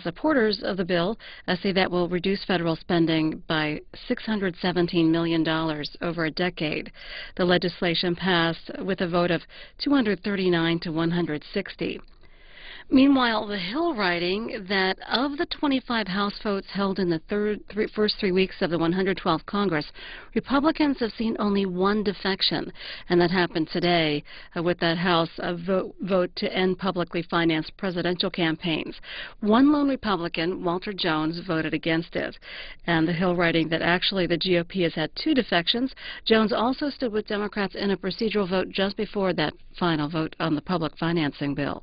Supporters of the bill say that will reduce federal spending by $617 million over a decade. The legislation passed with a vote of 239 to 160. Meanwhile, the Hill writing that of the 25 House votes held in the first 3 weeks of the 112th Congress, Republicans have seen only one defection, and that happened today with that House vote to end publicly financed presidential campaigns. One lone Republican, Walter Jones, voted against it. And the Hill writing that actually the GOP has had 2 defections. Jones also stood with Democrats in a procedural vote just before that final vote on the public financing bill.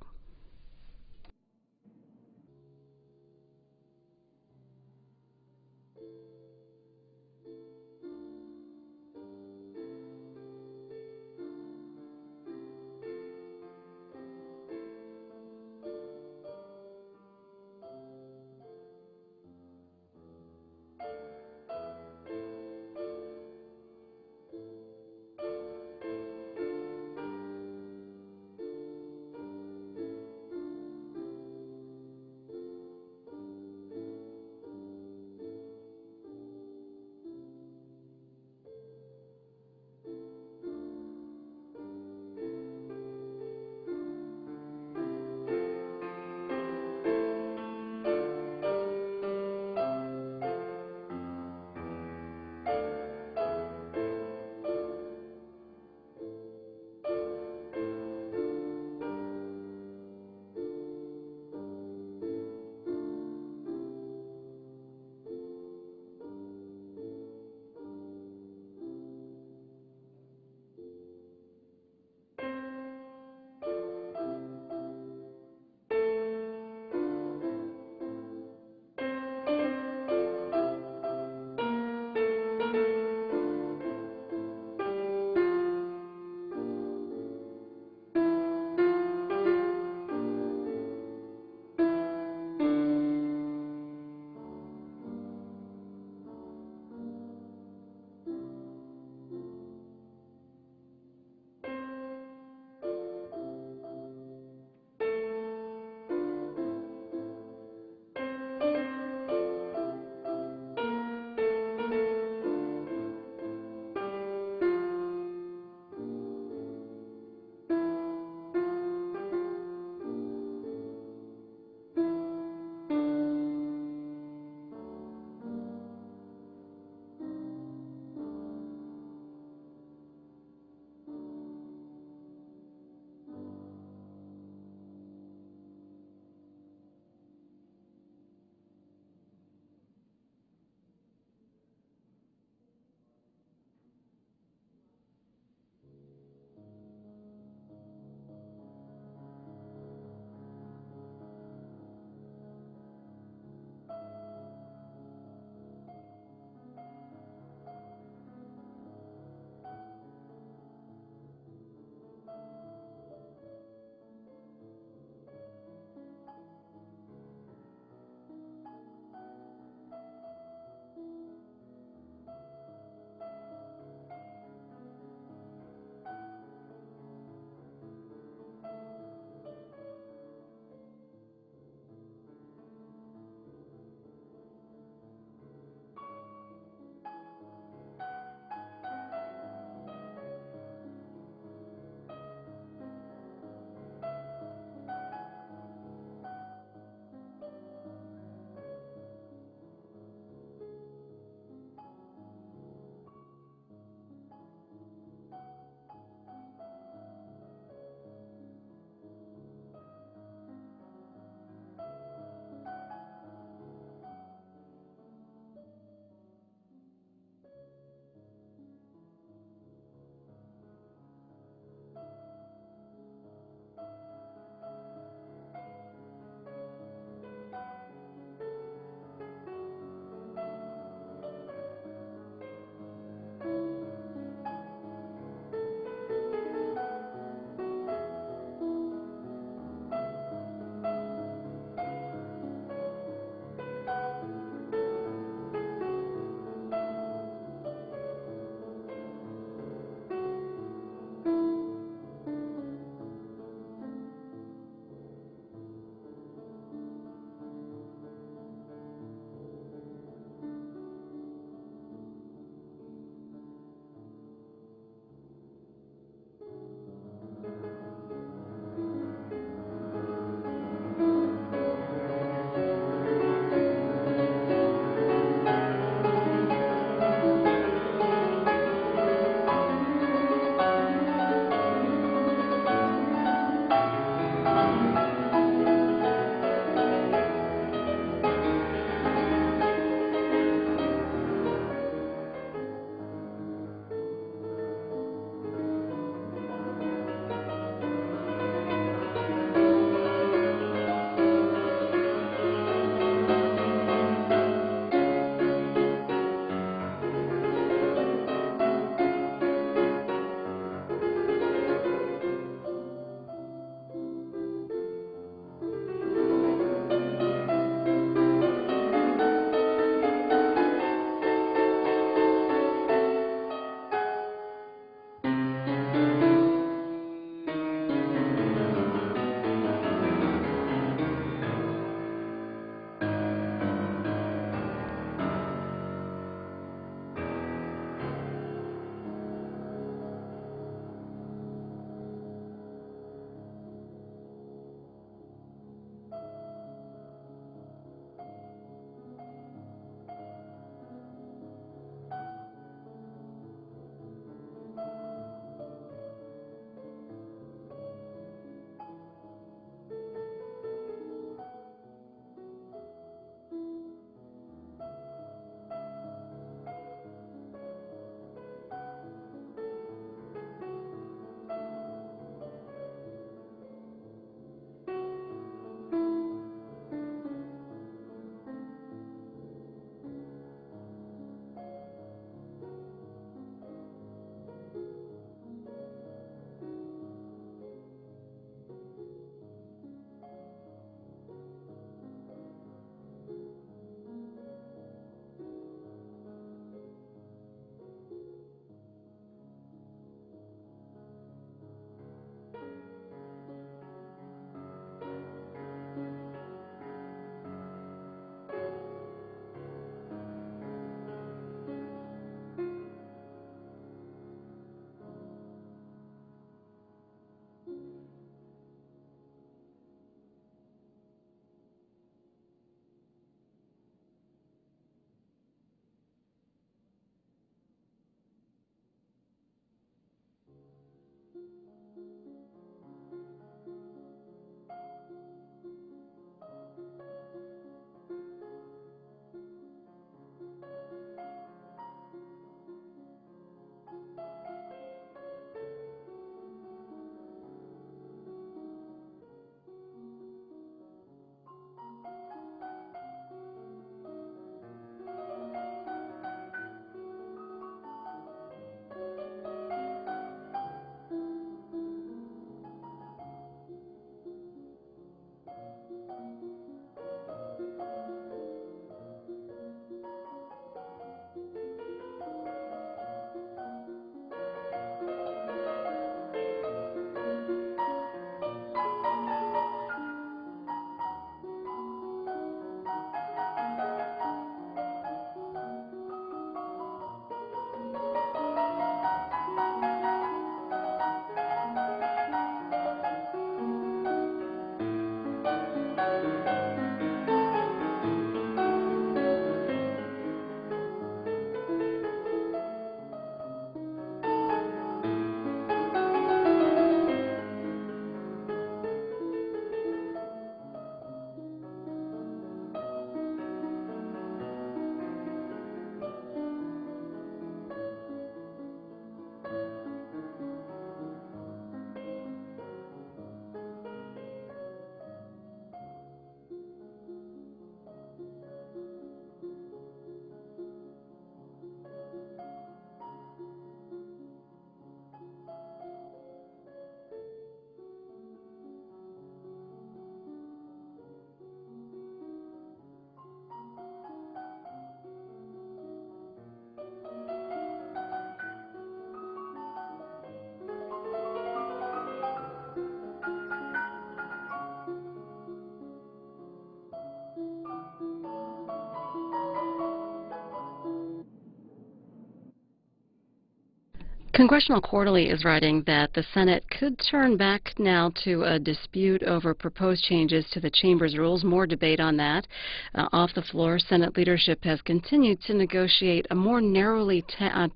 Congressional Quarterly is writing that the Senate could turn back now to a dispute over proposed changes to the chamber's rules. More debate on that. Off the floor, Senate leadership has continued to negotiate a more narrowly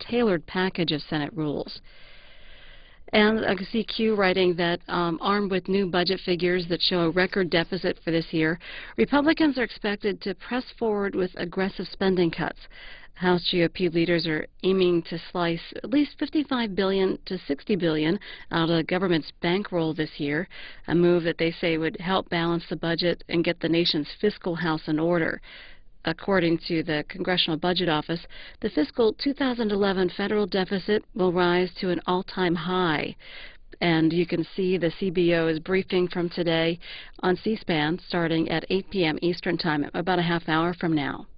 tailored package of Senate rules. And CQ writing that armed with new budget figures that show a record deficit for this year, Republicans are expected to press forward with aggressive spending cuts. House GOP leaders are aiming to slice at least $55 billion to $60 billion out of the government's bankroll this year, a move that they say would help balance the budget and get the nation's fiscal house in order. According to the Congressional Budget Office, the fiscal 2011 federal deficit will rise to an all-time high. And you can see the CBO's briefing from today on C-SPAN starting at 8 p.m. Eastern Time, about a half hour from now.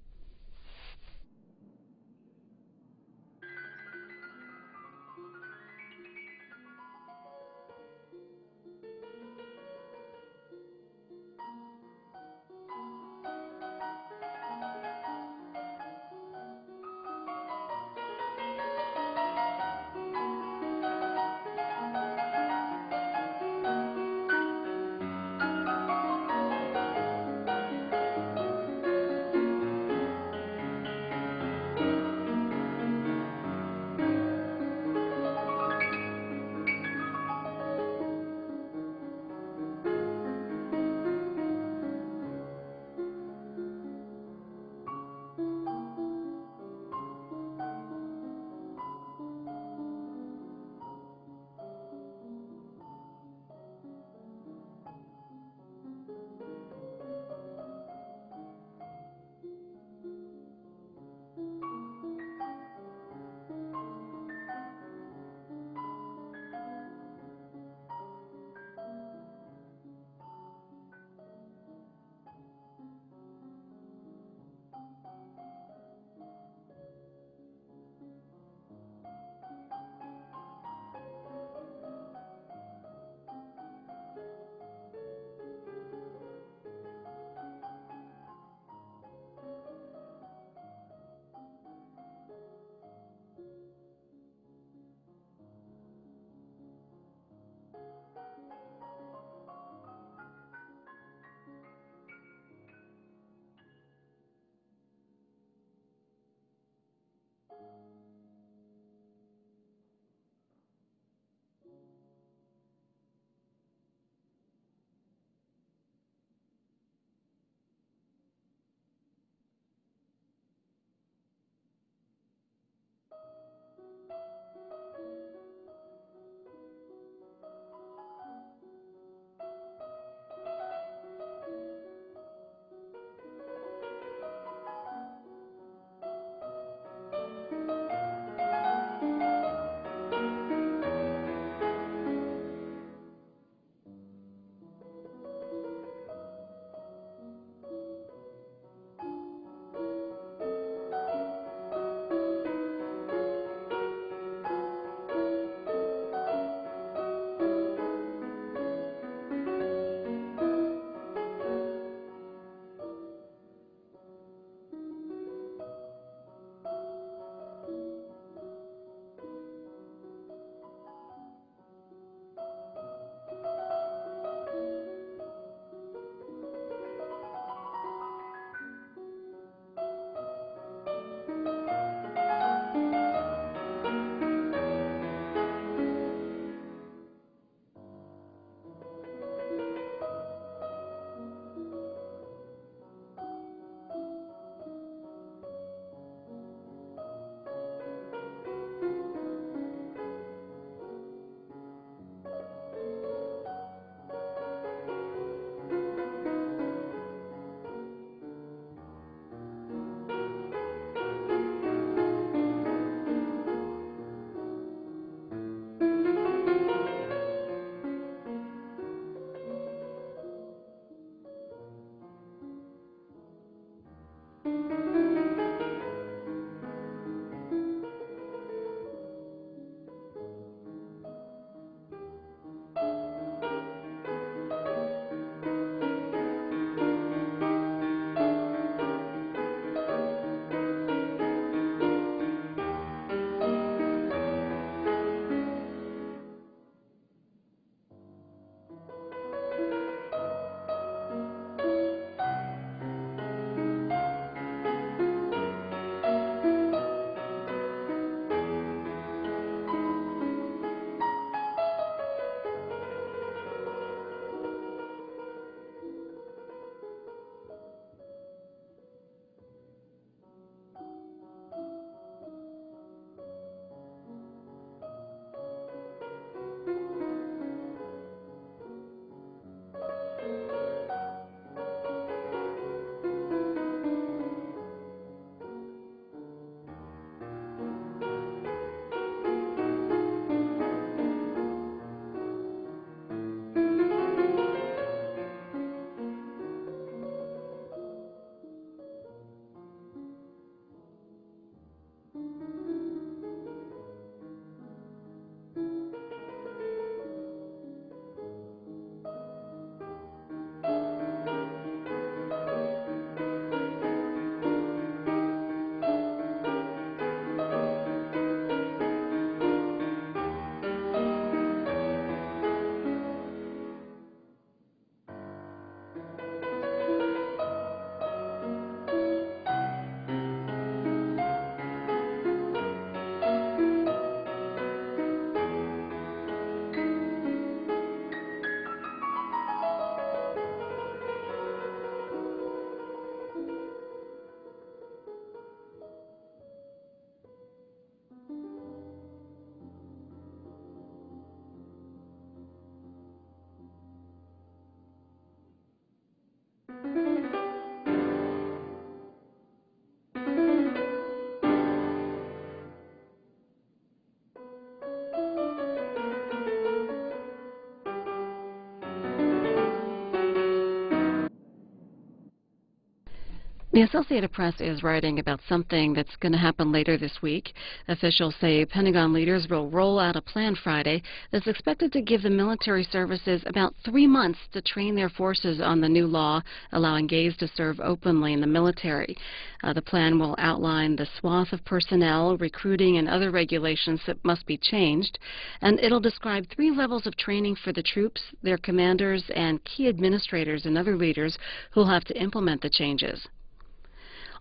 The Associated Press is writing about something that's going to happen later this week. Officials say Pentagon leaders will roll out a plan Friday that's expected to give the military services about 3 months to train their forces on the new law allowing gays to serve openly in the military. The plan will outline the swath of personnel, recruiting, and other regulations that must be changed, and it'll describe 3 levels of training for the troops, their commanders, and key administrators and other leaders who'll have to implement the changes.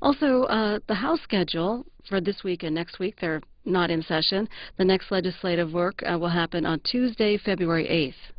Also, the House schedule for this week and next week, they're not in session. The next legislative work will happen on Tuesday, February 8th.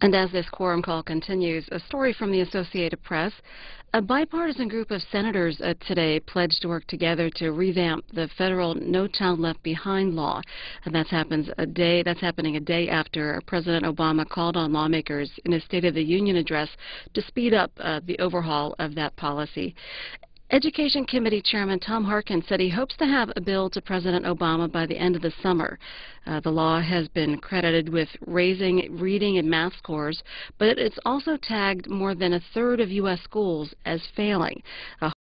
And as this quorum call continues, a story from the Associated Press. A bipartisan group of senators today pledged to work together to revamp the federal No Child Left Behind law. And that's happening a day after President Obama called on lawmakers in his State of the Union address to speed up the overhaul of that policy. Education Committee Chairman Tom Harkin said he hopes to have a bill to President Obama by the end of the summer. The law has been credited with raising reading and math scores, but it's also tagged more than a third of U.S. schools as failing.